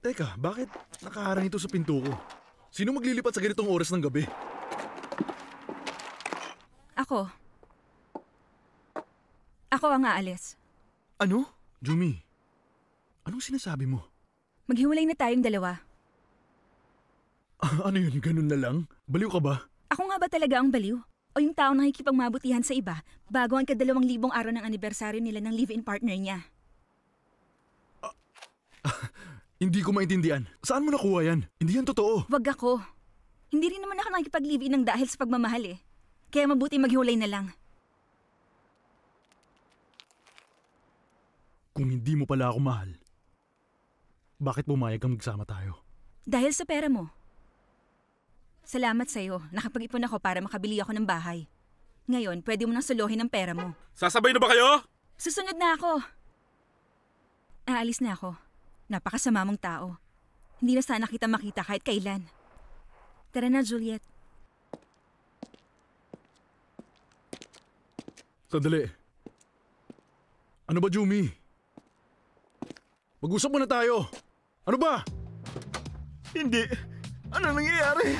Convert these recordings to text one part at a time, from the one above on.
Teka, bakit nakaharang ito sa pinto ko? Sino maglilipat sa ganitong oras ng gabi? Ako. Ako ang aalis. Ano? Jumi, anong sinasabi mo? Maghiwalay na tayong dalawa. Ano yun, ganun na lang? Baliw ka ba? Ako nga ba talaga ang baliw? O yung taong nakikipagmabutihan sa iba bago ang ka-2,000 araw ng anibersaryo nila ng live-in partner niya? Hindi ko maintindihan. Saan mo nakuha yan? Hindi yan totoo. Wag ako. Hindi rin naman ako nakikipag-live-in ng dahil sa pagmamahal eh. Kaya mabuti maghiwalay na lang. Kung hindi mo pala ako mahal, bakit pumayag kang magsama tayo? Dahil sa pera mo. Salamat sa'yo. Nakapag-ipon ako para makabili ako ng bahay. Ngayon, pwede mo nang suluhin ang pera mo. Sasabay na ba kayo? Susunod na ako. Aalis na ako. Napakasama mong tao. Hindi na sana kita makita kahit kailan. Tara na, Juliet. Sandali. Ano ba, Jumi? Mag-usap muna tayo. Ano ba? Hindi. Ano nangyayari?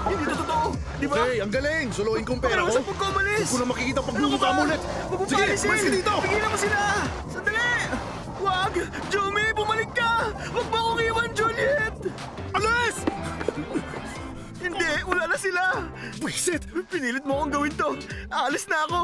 Hindi to totoo. Di ba? Hey, ang galing! Suluhin kong pera ko. Pakiusap huwag ka umalis. Huwag ko na makikita pag bumuka mo ulit. Huwag mo Sige, paalisin. mas ka dito! Pigilan mo sila. Sandali. Wag! Jumi, bumalik ka! Huwag mo akong iwan, Juliet! Alis! Hindi, wala na sila. Buisit! Pinilit mo akong gawin to. Aalis na ako.